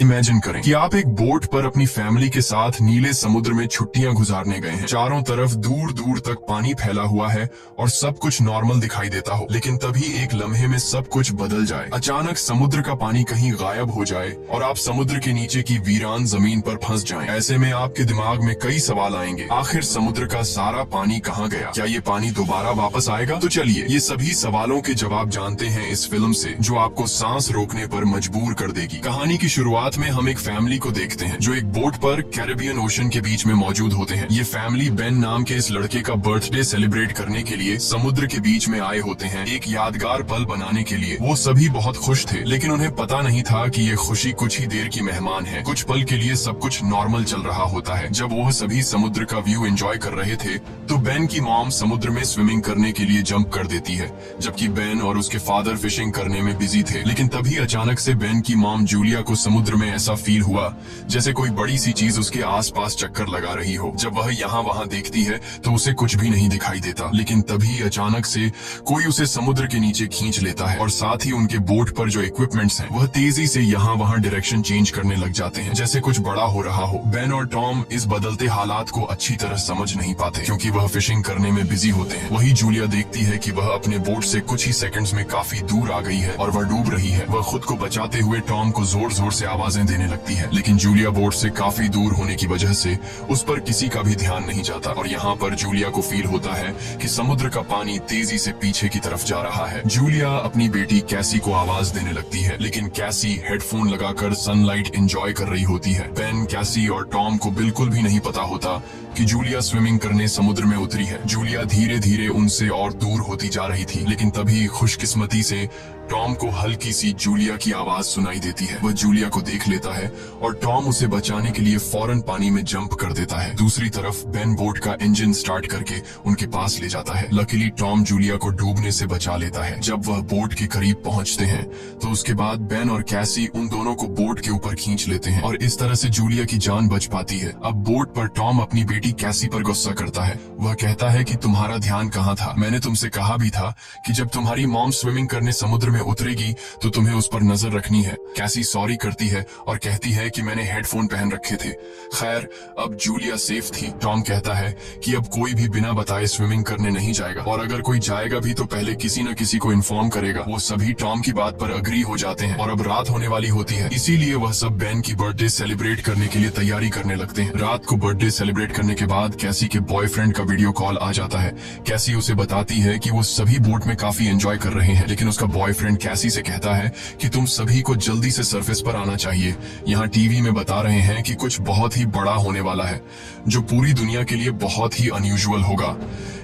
Imagine करें कि आप एक बोट पर अपनी फैमिली के साथ नीले समुद्र में छुट्टियां गुजारने गए हैं। चारों तरफ दूर दूर तक पानी फैला हुआ है और सब कुछ नॉर्मल दिखाई देता हो, लेकिन तभी एक लम्हे में सब कुछ बदल जाए। अचानक समुद्र का पानी कहीं गायब हो जाए और आप समुद्र के नीचे की वीरान जमीन पर फंस जाएं। ऐसे में आपके दिमाग में कई सवाल आएंगे। आखिर समुद्र का सारा पानी कहाँ गया? क्या ये पानी दोबारा वापस आएगा? तो चलिए ये सभी सवालों के जवाब जानते हैं इस फिल्म से, जो आपको सांस रोकने पर मजबूर कर देगी। कहानी की शुरुआत में हम एक फैमिली को देखते हैं जो एक बोट पर कैरिबियन ओशन के बीच में मौजूद होते हैं। ये फैमिली बेन नाम के इस लड़के का बर्थडे सेलिब्रेट करने के लिए समुद्र के बीच में आए होते हैं, एक यादगार पल बनाने के लिए। वो सभी बहुत खुश थे, लेकिन उन्हें पता नहीं था कि ये खुशी कुछ ही देर की मेहमान है। कुछ पल के लिए सब कुछ नॉर्मल चल रहा होता है। जब वो सभी समुद्र का व्यू एंजॉय कर रहे थे तो बेन की मॉम समुद्र में स्विमिंग करने के लिए जंप कर देती है, जबकि बेन और उसके फादर फिशिंग करने में बिजी थे। लेकिन तभी अचानक से बेन की मॉम जूलिया को समुद्र में ऐसा फील हुआ जैसे कोई बड़ी सी चीज उसके आसपास चक्कर लगा रही हो। जब वह यहाँ वहाँ देखती है तो उसे कुछ भी नहीं दिखाई देता, लेकिन तभी अचानक से कोई उसे समुद्र के नीचे खींच लेता है और साथ ही उनके बोट पर जो इक्विपमेंट्स हैं वह तेजी से यहाँ वहाँ डायरेक्शन चेंज करने लग जाते हैं, जैसे कुछ बड़ा हो रहा हो। बेन और टॉम इस बदलते हालात को अच्छी तरह समझ नहीं पाते क्योंकि वह फिशिंग करने में बिजी होते हैं। वही जूलिया देखती है कि वह अपने बोट से कुछ ही सेकंड्स में काफी दूर आ गई है और वह डूब रही है। वह खुद को बचाते हुए टॉम को जोर जोर से आवाजें देने लगती है, लेकिन जूलिया बोट से काफी दूर होने की वजह से उस पर किसी का भी ध्यान नहीं जाता। और यहाँ पर जूलिया को फील होता है कि समुद्र का पानी तेजी से पीछे की तरफ जा रहा है। जूलिया अपनी बेटी कैसी को आवाज देने लगती है, लेकिन कैसी हेडफोन लगाकर सनलाइट एंजॉय कर रही होती है। बेन, कैसी और टॉम को बिल्कुल भी नहीं पता होता कि जूलिया स्विमिंग करने समुद्र में उतरी है। जूलिया धीरे धीरे उनसे और दूर होती जा रही थी, लेकिन तभी खुशकिस्मती से टॉम को हल्की सी जूलिया की आवाज सुनाई देती है। वह जूलिया को देख लेता है और टॉम उसे बचाने के लिए फौरन पानी में जंप कर देता है। दूसरी तरफ बेन बोट का इंजन स्टार्ट करके उनके पास ले जाता है। लकीली टॉम जूलिया को डूबने से बचा लेता है। जब वह बोट के करीब पहुंचते हैं तो उसके बाद बेन और कैसी उन दोनों को बोट के ऊपर खींच लेते हैं और इस तरह से जूलिया की जान बच पाती है। अब बोट पर टॉम अपनी बेटी कैसी पर गुस्सा करता है। वह कहता है कि तुम्हारा ध्यान कहाँ था? मैंने तुमसे कहा भी था कि जब तुम्हारी मॉम स्विमिंग करने समुद्र में उतरेगी तो तुम्हें उस पर नजर रखनी है। कैसी सॉरी करती है और कहती है कि मैंने हेडफोन पहन रखे थे। खैर, अब जूलिया सेफ थी। टॉम कहता है कि अब कोई भी बिना बताए स्विमिंग करने नहीं जाएगा और अगर कोई जाएगा भी तो पहले किसी न किसी को इन्फॉर्म करेगा। वो सभी टॉम की बात पर अग्री हो जाते हैं और अब रात होने वाली होती है, इसीलिए वह सब बेन की बर्थडे सेलिब्रेट करने के लिए तैयारी करने लगते हैं। रात को बर्थडे सेलिब्रेट करने के बाद कैसी के बॉयफ्रेंड का वीडियो कॉल आ जाता है। कैसी उसे बताती है कि वो सभी बोट में काफी एंजॉय कर रहे हैं, लेकिन उसका बॉयफ्रेंड कैसी से कहता है कि तुम सभी को जल्दी से सरफेस पर आना चाहिए। यहाँ टीवी में बता रहे हैं कि कुछ बहुत ही बड़ा होने वाला है जो पूरी दुनिया के लिए बहुत ही अनयूजुअल होगा।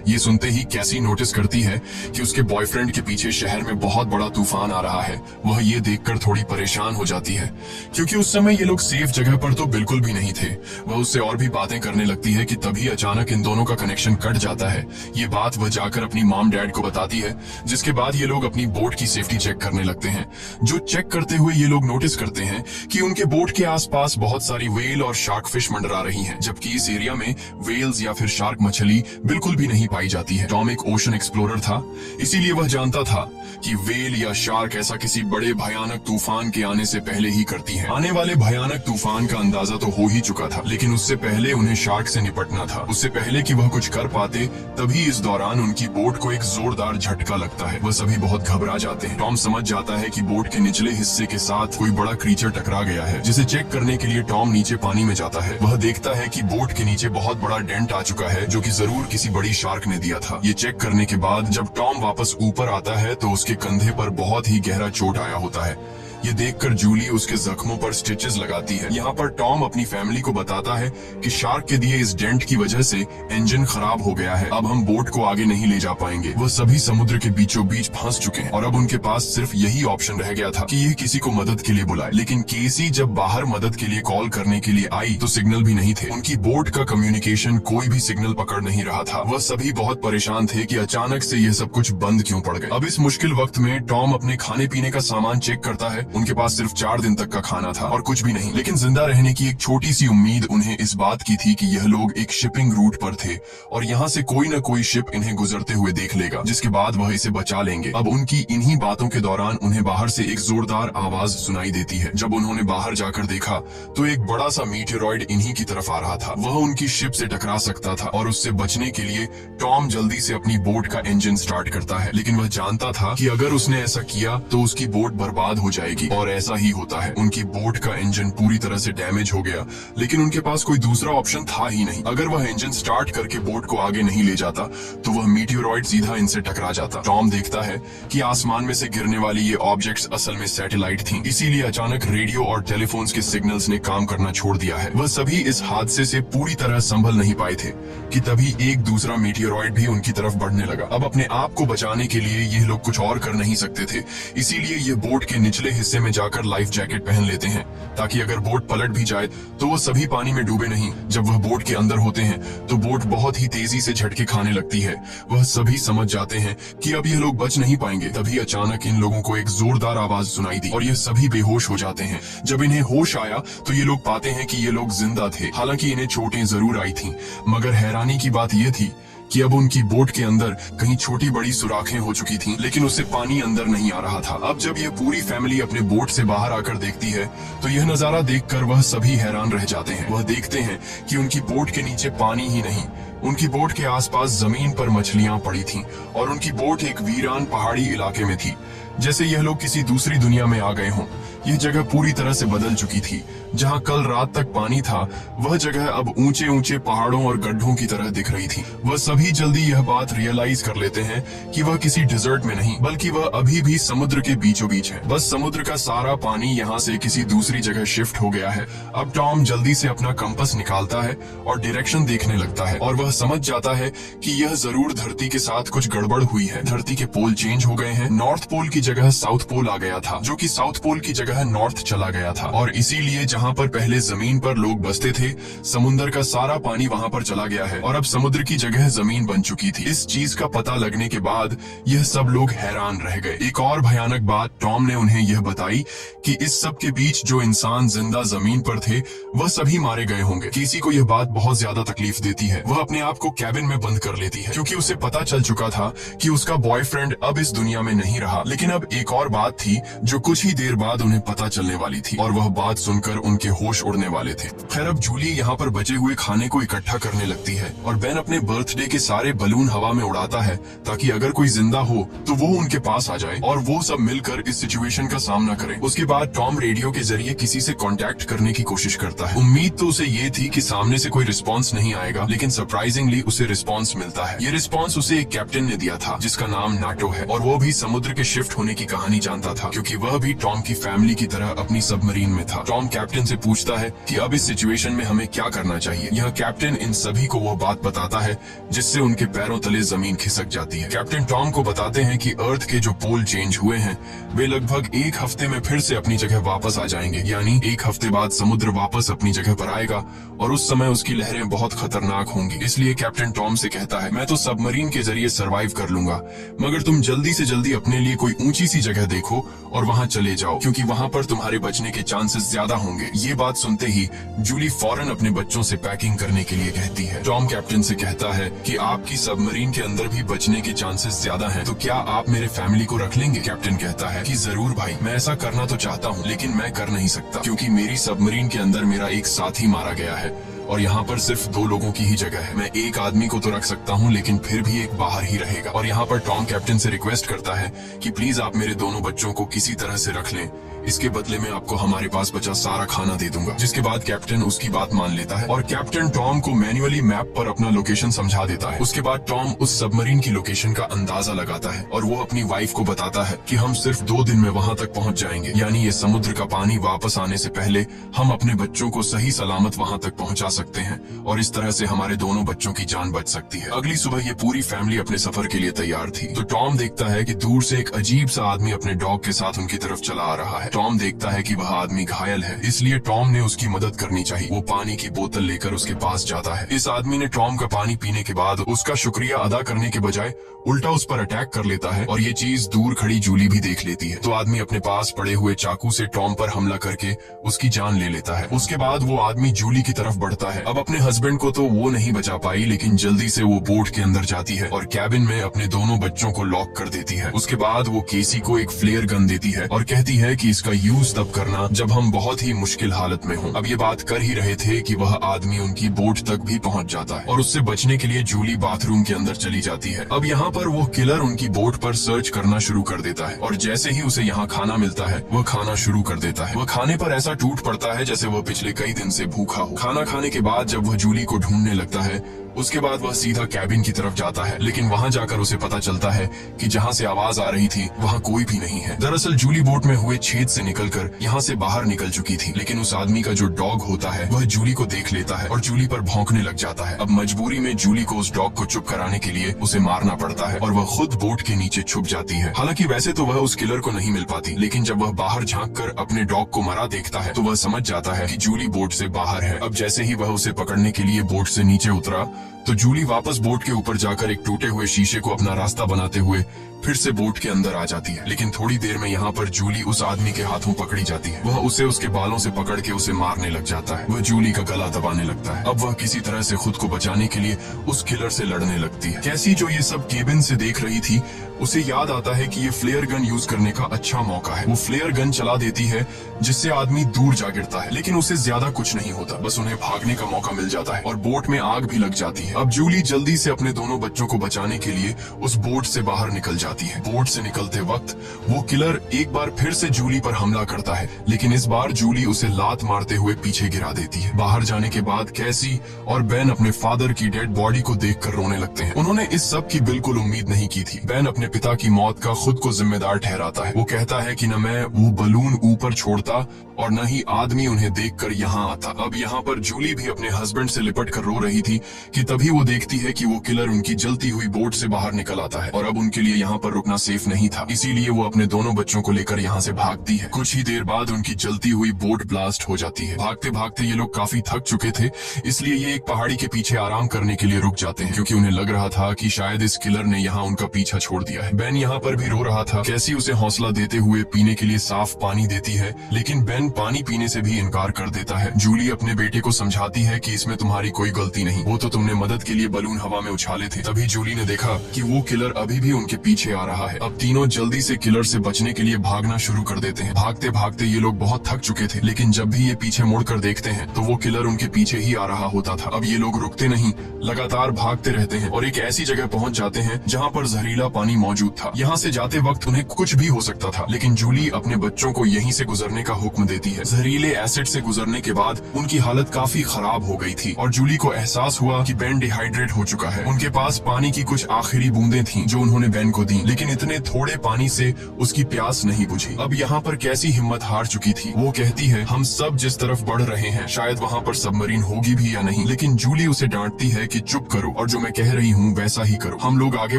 ये सुनते ही कैसी नोटिस करती है कि उसके बॉयफ्रेंड के पीछे शहर में बहुत बड़ा तूफान आ रहा है। वह ये देखकर थोड़ी परेशान हो जाती है क्योंकि उस समय ये लोग सेफ जगह पर तो बिल्कुल भी नहीं थे। वह उससे और भी बातें करने लगती है कि तभी अचानक इन दोनों का कनेक्शन कट जाता है। ये बात वह जाकर अपनी मॉम डैड को बताती है, जिसके बाद ये लोग अपनी बोट की सेफ्टी चेक करने लगते हैं। जो चेक करते हुए ये लोग नोटिस करते हैं कि उनके बोट के आसपास बहुत सारी व्हेल और शार्क फिश मंडरा रही हैं, जबकि इस एरिया में व्हेल्स या फिर शार्क मछली बिल्कुल भी नहीं पाई जाती है। टॉम एक ओशन एक्सप्लोरर था, इसीलिए वह जानता था कि व्हेल या शार्क ऐसा किसी बड़े भयानक तूफान के आने से पहले ही करती हैं। आने वाले भयानक तूफान का अंदाजा तो हो ही चुका था, लेकिन उससे पहले उन्हें शार्क से निपटना था। उससे पहले कि वह कुछ कर पाते तभी इस दौरान उनकी बोट को एक जोरदार झटका लगता है। वह सभी बहुत घबरा जाते हैं। टॉम समझ जाता है कि बोट के निचले हिस्से के साथ कोई बड़ा क्रीचर टकरा गया है, जिसे चेक करने के लिए टॉम नीचे पानी में जाता है। वह देखता है कि बोट के नीचे बहुत बड़ा डेंट आ चुका है, जो कि जरूर किसी बड़ी शार्क ने दिया था। ये चेक करने के बाद जब टॉम वापस ऊपर आता है तो उसके कंधे पर बहुत ही गहरा चोट आया होता है। ये देखकर जूली उसके जख्मों पर स्टिचेस लगाती है। यहाँ पर टॉम अपनी फैमिली को बताता है कि शार्क के दिए इस डेंट की वजह से इंजन खराब हो गया है, अब हम बोट को आगे नहीं ले जा पाएंगे। वह सभी समुद्र के बीचों बीच फंस चुके हैं और अब उनके पास सिर्फ यही ऑप्शन रह गया था कि ये किसी को मदद के लिए बुलाए। लेकिन केसी जब बाहर मदद के लिए कॉल करने के लिए आई तो सिग्नल भी नहीं थे। उनकी बोट का कम्युनिकेशन कोई भी सिग्नल पकड़ नहीं रहा था। वह सभी बहुत परेशान थे कि अचानक से ये सब कुछ बंद क्यों पड़ गए। अब इस मुश्किल वक्त में टॉम अपने खाने पीने का सामान चेक करता है उनके पास सिर्फ 4 दिन तक का खाना था और कुछ भी नहीं, लेकिन जिंदा रहने की एक छोटी सी उम्मीद उन्हें इस बात की थी कि यह लोग एक शिपिंग रूट पर थे और यहाँ से कोई न कोई शिप इन्हें गुजरते हुए देख लेगा, जिसके बाद वह इसे बचा लेंगे। अब उनकी इन्हीं बातों के दौरान उन्हें बाहर से एक जोरदार आवाज सुनाई देती है। जब उन्होंने बाहर जाकर देखा तो एक बड़ा सा मीटेरॉइड इन्हीं की तरफ आ रहा था। वह उनकी शिप से टकरा सकता था और उससे बचने के लिए टॉम जल्दी से अपनी बोट का इंजन स्टार्ट करता है, लेकिन वह जानता था कि अगर उसने ऐसा किया तो उसकी बोट बर्बाद हो जाएगी और ऐसा ही होता है। उनकी बोट का इंजन पूरी तरह से डैमेज हो गया, लेकिन उनके पास कोई दूसरा ऑप्शन था ही नहीं। अगर वह इंजन स्टार्ट करके बोट को आगे नहीं ले जाता तो वह मीटेरॉइड सीधा इनसे टकरा जाता। टॉम देखता है कि आसमान में से गिरने वाली ये ऑब्जेक्ट्स असल में सैटेलाइट थी, इसीलिए अचानक रेडियो और टेलीफोन्स के सिग्नल्स ने काम करना छोड़ दिया है। वह सभी इस हादसे से पूरी तरह संभल नहीं पाए थे कि तभी एक दूसरा मीटेरॉइड भी उनकी तरफ बढ़ने लगा। अब अपने आप को बचाने के लिए ये लोग कुछ और कर नहीं सकते थे, इसीलिए ये बोट के निचले हिस्से में जाकर लाइफ जैकेट पहन लेते हैं ताकि अगर बोट पलट भी जाए तो वो सभी पानी में डूबे नहीं। जब वह बोट के अंदर होते हैं तो बोट बहुत ही तेजी से झटके खाने लगती है। वह सभी समझ जाते हैं कि अब ये लोग बच नहीं पाएंगे। तभी अचानक इन लोगों को एक जोरदार आवाज सुनाई दी और ये सभी बेहोश हो जाते हैं। जब इन्हें होश आया तो ये लोग पाते हैं कि ये लोग जिंदा थे। हालांकि इन्हें चोटें जरूर आई थीं, मगर हैरानी की बात यह थी कि अब उनकी बोट के अंदर कहीं छोटी बड़ी सुराखें हो चुकी थीं, लेकिन उससे पानी अंदर नहीं आ रहा था। अब जब यह पूरी फैमिली अपने बोट से बाहर आकर देखती है तो यह नजारा देखकर वह सभी हैरान रह जाते हैं। वह देखते हैं कि उनकी बोट के नीचे पानी ही नहीं, उनकी बोट के आसपास जमीन पर मछलियां पड़ी थीं और उनकी बोट एक वीरान पहाड़ी इलाके में थी, जैसे यह लोग किसी दूसरी दुनिया में आ गए हों। यह जगह पूरी तरह से बदल चुकी थी। जहां कल रात तक पानी था वह जगह अब ऊंचे ऊंचे पहाड़ों और गड्ढों की तरह दिख रही थी। वह सभी जल्दी यह बात रियलाइज कर लेते हैं कि वह किसी डिजर्ट में नहीं बल्कि वह अभी भी समुद्र के बीचों बीच है। बस समुद्र का सारा पानी यहाँ से किसी दूसरी जगह शिफ्ट हो गया है। अब टॉम जल्दी से अपना कंपास निकालता है और डायरेक्शन देखने लगता है और वह समझ जाता है कि यह जरूर धरती के साथ कुछ गड़बड़ हुई है। धरती के पोल चेंज हो गए हैं। नॉर्थ पोल की जगह साउथ पोल आ गया था, जो कि साउथ पोल की जगह नॉर्थ चला गया था और इसीलिए जहाँ पर पहले जमीन पर लोग बसते थे समुद्र का सारा पानी वहाँ पर चला गया है और अब समुद्र की जगह जमीन बन चुकी थी। इस चीज का पता लगने के बाद यह सब लोग हैरान रह गए। एक और भयानक बात टॉम ने उन्हें यह बताई कि इस सब के बीच जो इंसान जिंदा जमीन पर थे वह सभी मारे गए होंगे। किसी को यह बात बहुत ज्यादा तकलीफ देती है। वह अपने आप को कैबिन में बंद कर लेती है क्योंकि उसे पता चल चुका था कि उसका बॉयफ्रेंड अब इस दुनिया में नहीं रहा। लेकिन अब एक और बात थी जो कुछ ही देर बाद उन्हें पता चलने वाली थी और वह बात सुनकर उनके होश उड़ने वाले थे। खैर अब जूली यहाँ पर बचे हुए खाने को इकट्ठा करने लगती है और बेन अपने बर्थडे के सारे बलून हवा में उड़ाता है ताकि अगर कोई जिंदा हो तो वो उनके पास आ जाए और वो सब मिलकर इस सिचुएशन का सामना करें। उसके बाद टॉम रेडियो के जरिए किसी से कांटेक्ट करने की कोशिश करता है। उम्मीद तो उसे ये थी कि सामने से कोई रिस्पॉन्स नहीं आएगा, लेकिन सरप्राइजिंगली उसे रिस्पॉन्स मिलता है। ये रिस्पॉन्स उसे एक कैप्टन ने दिया था जिसका नाम नाटो है और वो भी समुद्र के शिफ्ट होने की कहानी जानता था क्योंकि वह भी टॉम की फैमिली की तरह अपनी सबमरीन में था। टॉम कैप्टन से पूछता है कि अब इस सिचुएशन में हमें क्या करना चाहिए। यह कैप्टन इन सभी को वो बात बताता है जिससे उनके पैरों तले जमीन खिसक जाती है। कैप्टन टॉम को बताते हैं कि अर्थ के जो पोल चेंज हुए हैं वे लगभग एक हफ्ते में फिर से अपनी जगह वापस आ जाएंगे, यानी एक हफ्ते बाद समुद्र वापस अपनी जगह पर आएगा और उस समय उसकी लहरें बहुत खतरनाक होंगी। इसलिए कैप्टन टॉम से कहता है मैं तो सबमरीन के जरिए सर्वाइव कर लूंगा, मगर तुम जल्दी से जल्दी अपने लिए कोई ऊंची सी जगह देखो और वहाँ चले जाओ क्योंकि वहाँ पर तुम्हारे बचने के चांसेस ज्यादा होंगे। ये बात सुनते ही जूली फौरन अपने बच्चों से पैकिंग करने के लिए कहती है। टॉम कैप्टन से कहता है कि आपकी सबमरीन के अंदर भी बचने के चांसेस ज्यादा हैं, तो क्या आप मेरे फैमिली को रख लेंगे? कैप्टन कहता है कि जरूर भाई, मैं ऐसा करना तो चाहता हूँ लेकिन मैं कर नहीं सकता क्योंकि मेरी सबमरीन के अंदर मेरा एक साथी मारा गया है और यहाँ पर सिर्फ 2 लोगों की ही जगह है। मैं एक आदमी को तो रख सकता हूँ लेकिन फिर भी एक बाहर ही रहेगा। और यहाँ पर टॉम कैप्टन से रिक्वेस्ट करता है कि प्लीज आप मेरे दोनों बच्चों को किसी तरह से रख लें, इसके बदले में आपको हमारे पास बचा सारा खाना दे दूंगा। जिसके बाद कैप्टन उसकी बात मान लेता है और कैप्टन टॉम को मैन्युअली मैप पर अपना लोकेशन समझा देता है। उसके बाद टॉम उस सबमरीन की लोकेशन का अंदाजा लगाता है और वो अपनी वाइफ को बताता है कि हम सिर्फ 2 दिन में वहाँ तक पहुँच जाएंगे, यानी ये समुद्र का पानी वापस आने से पहले हम अपने बच्चों को सही सलामत वहाँ तक पहुँचा सकते हैं और इस तरह से हमारे दोनों बच्चों की जान बच सकती है। अगली सुबह ये पूरी फैमिली अपने सफर के लिए तैयार थी तो टॉम देखता है कि दूर से एक अजीब सा आदमी अपने डॉग के साथ उनकी तरफ चला आ रहा है। टॉम देखता है कि वह आदमी घायल है, इसलिए टॉम ने उसकी मदद करनी चाहिए। वो पानी की बोतल लेकर उसके पास जाता है। इस आदमी ने टॉम का पानी पीने के बाद उसका शुक्रिया अदा करने के बजाय उल्टा उस पर अटैक कर लेता है और ये चीज दूर खड़ी जूली भी देख लेती है। तो आदमी अपने पास पड़े हुए चाकू से टॉम पर हमला करके उसकी जान ले लेता है। उसके बाद वो आदमी जूली की तरफ बढ़ता है। अब अपने हस्बैंड को तो वो नहीं बचा पाई, लेकिन जल्दी से वो बोट के अंदर जाती है और कैबिन में अपने दोनों बच्चों को लॉक कर देती है। उसके बाद वो केसी को एक फ्लेयर गन देती है और कहती है कि इसका यूज तब करना जब हम बहुत ही मुश्किल हालत में हों। अब ये बात कर ही रहे थे कि वह आदमी उनकी बोट तक भी पहुंच जाता है और उससे बचने के लिए जूली बाथरूम के अंदर चली जाती है। अब यहाँ पर वो किलर उनकी बोट पर सर्च करना शुरू कर देता है और जैसे ही उसे यहाँ खाना मिलता है वह खाना शुरू कर देता है। वह खाने पर ऐसा टूट पड़ता है जैसे वह पिछले कई दिन से भूखा हो। खाना खाने के बाद जब वह जूली को ढूंढने लगता है उसके बाद वह सीधा कैबिन की तरफ जाता है, लेकिन वहां जाकर उसे पता चलता है कि जहां से आवाज आ रही थी वहां कोई भी नहीं है। दरअसल जूली बोट में हुए छेद से निकलकर यहां से बाहर निकल चुकी थी, लेकिन उस आदमी का जो डॉग होता है वह जूली को देख लेता है और जूली पर भौंकने लग जाता है। अब मजबूरी में जूली को उस डॉग को चुप कराने के लिए उसे मारना पड़ता है और वह खुद बोट के नीचे छुप जाती है। हालांकि वैसे तो वह उस किलर को नहीं मिल पाती, लेकिन जब वह बाहर झांक कर अपने डॉग को मरा देखता है तो वह समझ जाता है कि जूली बोट से बाहर है। अब जैसे ही वह उसे पकड़ने के लिए बोट से नीचे उतरा तो जूली वापस बोट के ऊपर जाकर एक टूटे हुए शीशे को अपना रास्ता बनाते हुए फिर से बोट के अंदर आ जाती है। लेकिन थोड़ी देर में यहाँ पर जूली उस आदमी के हाथों पकड़ी जाती है। वह उसे उसके बालों से पकड़ के उसे मारने लग जाता है। वह जूली का गला दबाने लगता है। अब वह किसी तरह से खुद को बचाने के लिए उस किलर से लड़ने लगती है। कैसी जो ये सब केबिन से देख रही थी उसे याद आता है कि ये फ्लेयर गन यूज करने का अच्छा मौका है। वो फ्लेयर गन चला देती है जिससे आदमी दूर जा गिरता है, लेकिन उसे ज्यादा कुछ नहीं होता, बस उन्हें भागने का मौका मिल जाता है और बोट में आग भी लग जाती है। अब जूली जल्दी से अपने दोनों बच्चों को बचाने के लिए उस बोट से बाहर निकल जाती है। बोट से निकलते वक्त वो किलर एक बार फिर से जूली पर हमला करता है, लेकिन इस बार जूली उसे लात मारते हुए पीछे गिरा देती है। बाहर जाने के बाद कैसी और बेन अपने फादर की डेड बॉडी को देखकर रोने लगते हैं। उन्होंने इस सब की बिल्कुल उम्मीद नहीं की थी। बेन अपने पिता की मौत का खुद को जिम्मेदार ठहराता है। वो कहता है कि न मैं वो बलून ऊपर छोड़ता और न ही आदमी उन्हें देखकर यहाँ आता। अब यहाँ पर जूली भी अपने हस्बैंड से लिपट कर रो रही थी कि तभी वो देखती है कि वो किलर उनकी जलती हुई बोट से बाहर निकल आता है और अब उनके लिए यहाँ पर रुकना सेफ नहीं था, इसीलिए वो अपने दोनों बच्चों को लेकर यहाँ से भागती है। कुछ ही देर बाद उनकी जलती हुई बोट ब्लास्ट हो जाती है। भागते भागते ये लोग काफी थक चुके थे, इसलिए ये एक पहाड़ी के पीछे आराम करने के लिए रुक जाते हैं, क्योंकि उन्हें लग रहा था कि शायद इस किलर ने यहाँ उनका पीछा छोड़ दिया है। बेन यहाँ पर भी रो रहा था। कैसी उसे हौसला देते हुए पीने के लिए साफ पानी देती है, लेकिन बेन पानी पीने से भी इनकार कर देता है। जूली अपने बेटे को समझाती है कि इसमें तुम्हारी कोई गलती नहीं, वो तो तुमने मदद के लिए बलून हवा में उछाले थे। तभी जूली ने देखा कि वो किलर अभी भी उनके पीछे आ रहा है। अब तीनों जल्दी से किलर से बचने के लिए भागना शुरू कर देते हैं। भागते भागते ये लोग बहुत थक चुके थे, लेकिन जब भी ये पीछे मुड़कर देखते हैं तो वो किलर उनके पीछे ही आ रहा होता था। अब ये लोग रुकते नहीं, लगातार भागते रहते हैं और एक ऐसी जगह पहुंच जाते हैं जहां पर जहरीला पानी मौजूद था। यहाँ से जाते वक्त उन्हें कुछ भी हो सकता था, लेकिन जूली अपने बच्चों को यहीं से गुजरने का हुक्म देती है। जहरीले एसिड से गुजरने के बाद उनकी हालत काफी खराब हो गई थी और जूली को एहसास हुआ कि बेन डिहाइड्रेट हो चुका है। उनके पास पानी की कुछ आखिरी बूंदें थीं जो उन्होंने बेन को दी, लेकिन इतने थोड़े पानी से उसकी प्यास नहीं बुझी। अब यहाँ पर कैसी हिम्मत हार चुकी थी। वो कहती है हम सब जिस तरफ बढ़ रहे हैं शायद वहाँ पर सबमरीन होगी भी या नहीं, लेकिन जूली उसे डांटती है कि चुप करो और जो मैं कह रही हूँ वैसा ही करो। हम लोग आगे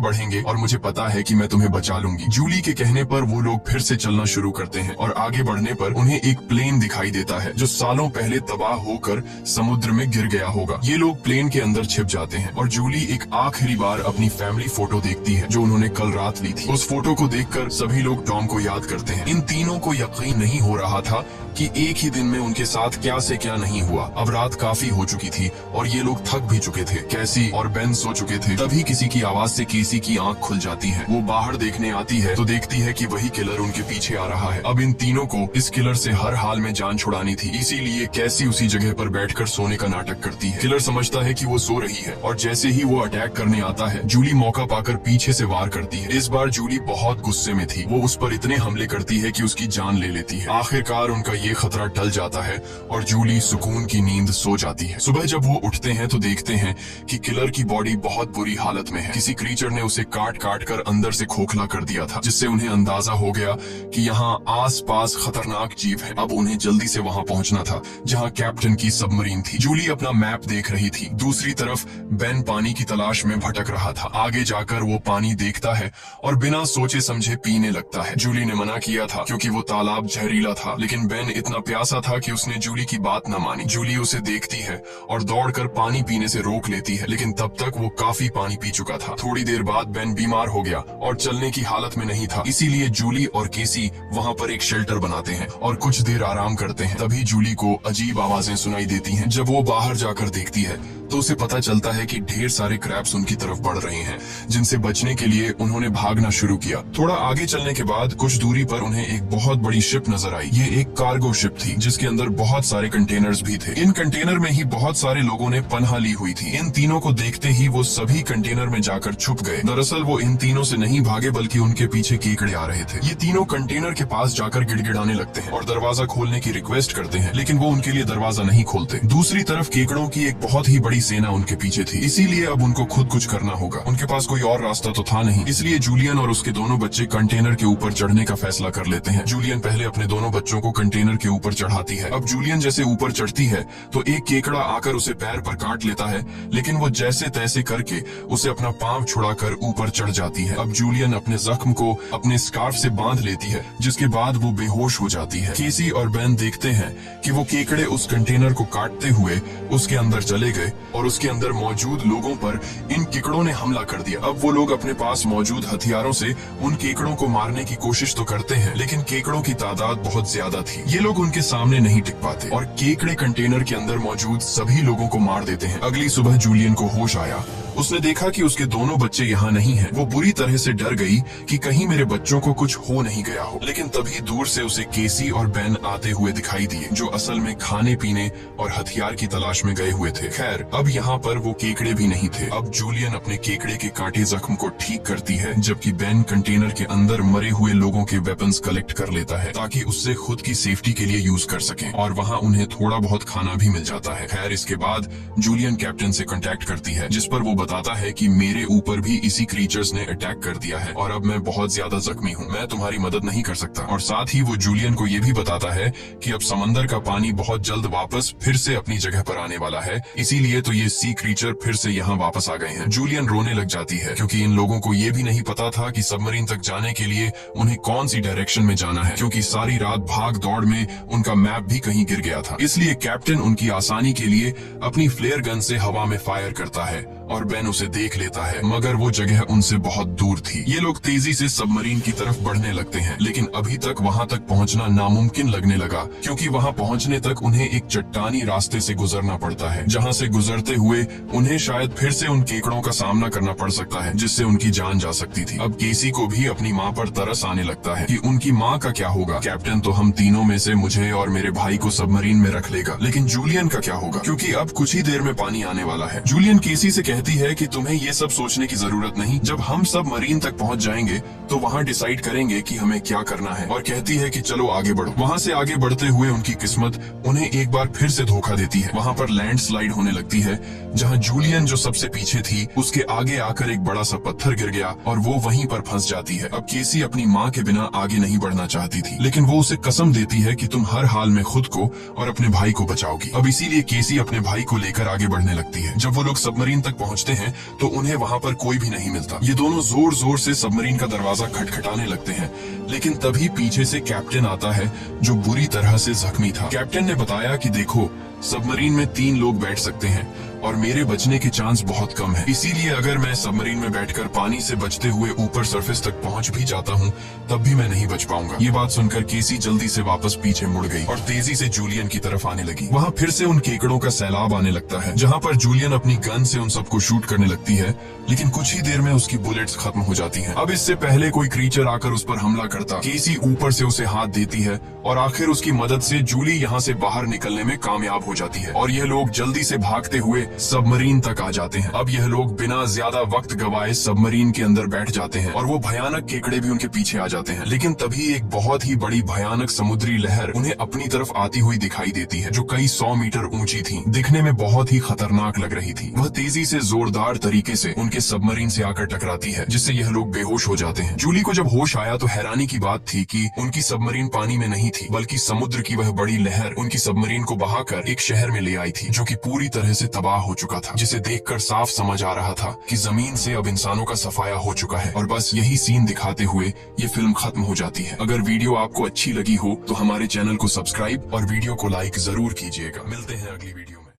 बढ़ेंगे और मुझे पता है कि मैं तुम्हें बचा लूंगी। जूली के कहने पर वो लोग फिर से चलना शुरू करते हैं और आगे बढ़ने पर उन्हें एक प्लेन दिखाई देता है जो सालों पहले तबाह होकर समुद्र में गिर गया होगा। ये लोग प्लेन के अंदर छिप जाते हैं और जूली एक आखिरी बार अपनी फैमिली फोटो देखती है जो उन्होंने कल रात ली थी। उस फोटो को देखकर सभी लोग टॉम को याद करते हैं। इन तीनों को यकीन नहीं हो रहा था कि एक ही दिन में उनके साथ क्या से क्या नहीं हुआ। अब रात काफी हो चुकी थी और ये लोग थक भी चुके थे। कैसी और बेन सो चुके थे। तभी किसी की आवाज से केसी की आंख खुल जाती है। वो बाहर देखने आती है तो देखती है कि वही किलर उनके पीछे आ रहा है। अब इन तीनों को इस किलर से हर हाल में जान छुड़ानी थी, इसीलिए कैसी उसी जगह पर बैठकर सोने का नाटक करती है। किलर समझता है कि वो सो रही है और जैसे ही वो अटैक करने आता है जूली मौका पाकर पीछे से वार करती है। इस बार जूली बहुत गुस्से में थी। वो उस पर इतने हमले करती है कि उसकी जान ले लेती है। आखिरकार उनका ये खतरा टल जाता है और जूली सुकून की नींद सो जाती है। सुबह जब वो उठते हैं तो देखते हैं कि किलर की बॉडी बहुत बुरी हालत में है। किसी क्रीचर ने उसे काट काट कर अंदर से खोखला कर दिया था, जिससे उन्हें अंदाजा हो गया कि यहाँ आस पास खतरनाक जीव है। अब उन्हें जल्दी से वहाँ पहुँचना था जहाँ कैप्टन की सबमरीन थी। जूली अपना मैप देख रही थी। दूसरी तरफ बेन पानी की तलाश में भटक रहा था। आगे जाकर वो पानी देखता है और बिना सोचे समझे पीने लगता है। जूली ने मना किया था क्योंकि वो तालाब जहरीला था, लेकिन बेन इतना प्यासा था कि उसने जूली की बात न मानी। जूली उसे देखती है और दौड़कर पानी पीने से रोक लेती है, लेकिन तब तक वो काफी पानी पी चुका था। थोड़ी देर बाद बेन बीमार हो गया और चलने की हालत में नहीं था, इसीलिए जूली और केसी वहाँ पर एक शेल्टर बनाते हैं और कुछ देर आराम करते हैं। तभी जूली को अजीब आवाजें सुनाई देती हैं। जब वो बाहर जाकर देखती है तो उसे पता चलता है कि ढेर सारे क्रैब्स उनकी तरफ बढ़ रहे हैं, जिनसे बचने के लिए उन्होंने भागना शुरू किया। थोड़ा आगे चलने के बाद कुछ दूरी पर उन्हें एक बहुत बड़ी शिप नजर आई। ये एक कार्गो शिप थी जिसके अंदर बहुत सारे कंटेनर्स भी थे। इन कंटेनर में ही बहुत सारे लोगों ने पनाह ली हुई थी। इन तीनों को देखते ही वो सभी कंटेनर में जाकर छुप गए। दरअसल वो इन तीनों से नहीं भागे, बल्कि उनके पीछे केकड़े आ रहे थे। ये तीनों कंटेनर के पास जाकर गिड़गिड़ाने लगते हैं और दरवाजा खोलने की रिक्वेस्ट करते हैं, लेकिन वो उनके लिए दरवाजा नहीं खोलते। दूसरी तरफ केकड़ों की एक बहुत ही बड़ी सेना उनके पीछे थी, इसीलिए अब उनको खुद कुछ करना होगा। उनके पास कोई और रास्ता तो था नहीं, इसलिए जूलियन और उसके दोनों बच्चे कंटेनर के ऊपर चढ़ने का फैसला कर लेते हैं। जूलियन पहले अपने दोनों बच्चों को कंटेनर के ऊपर चढ़ाती है। अब जूलियन जैसे ऊपर चढ़ती है तो एक केकड़ा आकर उसे पैर पर काट लेता है, लेकिन वो जैसे तैसे करके उसे अपना पांव छुड़ाकर ऊपर चढ़ जाती है। अब जूलियन अपने जख्म को अपने स्कार्फ से बांध लेती है, जिसके बाद वो बेहोश हो जाती है। केसी और बेन देखते हैं कि वो केकड़े उस कंटेनर को काटते हुए उसके अंदर चले गए और उसके अंदर मौजूद लोगों पर इन केकड़ों ने हमला कर दिया। अब वो लोग अपने पास मौजूद हथियारों से उन केकड़ों को मारने की कोशिश तो करते हैं, लेकिन केकड़ों की तादाद बहुत ज्यादा थी। ये लोग उनके सामने नहीं टिक पाते और केकड़े कंटेनर के अंदर मौजूद सभी लोगों को मार देते हैं। अगली सुबह जूलियन को होश आया। उसने देखा कि उसके दोनों बच्चे यहाँ नहीं हैं। वो बुरी तरह से डर गई कि कहीं मेरे बच्चों को कुछ हो नहीं गया हो, लेकिन तभी दूर से उसे केसी और बेन आते हुए दिखाई दिए, जो असल में खाने पीने और हथियार की तलाश में गए हुए थे। खैर, अब यहाँ पर वो केकड़े भी नहीं थे। अब जूलियन अपने केकड़े के काटे जख्म को ठीक करती है, जबकि बेन कंटेनर के अंदर मरे हुए लोगों के वेपन्स कलेक्ट कर लेता है ताकि उससे खुद की सेफ्टी के लिए यूज कर सके, और वहाँ उन्हें थोड़ा बहुत खाना भी मिल जाता है। खैर, इसके बाद जूलियन कैप्टन से कांटेक्ट करती है, जिस पर वो बताता है कि मेरे ऊपर भी इसी क्रीचर्स ने अटैक कर दिया है और अब मैं बहुत ज्यादा जख्मी हूँ, मैं तुम्हारी मदद नहीं कर सकता। और साथ ही वो जूलियन को ये भी बताता है कि अब समंदर का पानी बहुत जल्द वापस फिर से अपनी जगह पर आने वाला है, इसीलिए तो ये सी क्रीचर फिर से यहाँ वापस आ गए हैं। जूलियन रोने लग जाती है क्योंकि इन लोगों को ये भी नहीं पता था कि सबमरीन तक जाने के लिए उन्हें कौन सी डायरेक्शन में जाना है, क्योंकि सारी रात भाग दौड़ में उनका मैप भी कहीं गिर गया था। इसलिए कैप्टन उनकी आसानी के लिए अपनी फ्लेयर गन से हवा में फायर करता है और बेन उसे देख लेता है, मगर वो जगह उनसे बहुत दूर थी। ये लोग तेजी से सबमरीन की तरफ बढ़ने लगते हैं, लेकिन अभी तक वहाँ तक पहुँचना नामुमकिन लगने लगा, क्योंकि वहाँ पहुँचने तक उन्हें एक चट्टानी रास्ते से गुजरना पड़ता है, जहाँ से गुजरते हुए उन्हें शायद फिर से उन केकड़ों का सामना करना पड़ सकता है, जिससे उनकी जान जा सकती थी। अब केसी को भी अपनी माँ पर तरस आने लगता है कि उनकी माँ का क्या होगा। कैप्टन तो हम तीनों में से मुझे और मेरे भाई को सबमरीन में रख लेगा, लेकिन जूलियन का क्या होगा, क्योंकि अब कुछ ही देर में पानी आने वाला है। जूलियन केसी से कहती है कि तुम्हें ये सब सोचने की जरूरत नहीं, जब हम सब मरीन तक पहुंच जाएंगे तो वहां डिसाइड करेंगे कि हमें क्या करना है, और कहती है कि चलो आगे बढ़ो। वहां से आगे बढ़ते हुए उनकी किस्मत उन्हें एक बार फिर से धोखा देती है। वहां पर लैंडस्लाइड होने लगती है, जहां जूलियन जो सबसे पीछे थी उसके आगे आकर एक बड़ा सा पत्थर गिर गया और वो वहीं पर फंस जाती है। अब केसी अपनी माँ के बिना आगे नहीं बढ़ना चाहती थी, लेकिन वो उसे कसम देती है कि तुम हर हाल में खुद को और अपने भाई को बचाओगी। अब इसीलिए केसी अपने भाई को लेकर आगे बढ़ने लगती है। जब वो लोग सबमरीन तक पहुंचते हैं तो उन्हें वहां पर कोई भी नहीं मिलता। ये दोनों जोर जोर से सबमरीन का दरवाजा खटखटाने लगते हैं, लेकिन तभी पीछे से कैप्टन आता है, जो बुरी तरह से जख्मी था। कैप्टन ने बताया कि देखो, सबमरीन में 3 लोग बैठ सकते हैं और मेरे बचने के चांस बहुत कम है, इसीलिए अगर मैं सबमरीन में बैठकर पानी से बचते हुए ऊपर सरफेस तक पहुंच भी जाता हूं, तब भी मैं नहीं बच पाऊंगा। ये बात सुनकर केसी जल्दी से वापस पीछे मुड़ गई और तेजी से जूलियन की तरफ आने लगी। वहां फिर से उन केकड़ों का सैलाब आने लगता है, जहां पर जूलियन अपनी गन से उन सबको शूट करने लगती है, लेकिन कुछ ही देर में उसकी बुलेट्स खत्म हो जाती हैं। अब इससे पहले कोई क्रीचर आकर उस पर हमला करता, केसी ऊपर से उसे हाथ देती है और आखिर उसकी मदद से जूली यहाँ से बाहर निकलने में कामयाब हो जाती है और यह लोग जल्दी से भागते हुए सबमरीन तक आ जाते हैं। अब यह लोग बिना ज्यादा वक्त गवाए सबमरीन के अंदर बैठ जाते हैं और वो भयानक केकड़े भी उनके पीछे आ जाते हैं, लेकिन तभी एक बहुत ही बड़ी भयानक समुद्री लहर उन्हें अपनी तरफ आती हुई दिखाई देती है, जो कई 100 मीटर ऊंची थी, दिखने में बहुत ही खतरनाक लग रही थी। वह तेजी से जोरदार तरीके से उनके सबमरीन से आकर टकराती है, जिससे यह लोग बेहोश हो जाते हैं। जूली को जब होश आया तो हैरानी की बात थी कि उनकी सबमरीन पानी में नहीं थी, बल्कि समुद्र की वह बड़ी लहर उनकी सबमरीन को बहाकर एक शहर में ले आई थी, जो कि पूरी तरह से तबाह तबाह हो चुका था, जिसे देखकर साफ समझ आ रहा था कि जमीन से अब इंसानों का सफाया हो चुका है। और बस यही सीन दिखाते हुए ये फिल्म खत्म हो जाती है। अगर वीडियो आपको अच्छी लगी हो तो हमारे चैनल को सब्सक्राइब और वीडियो को लाइक जरूर कीजिएगा। मिलते हैं अगली वीडियो।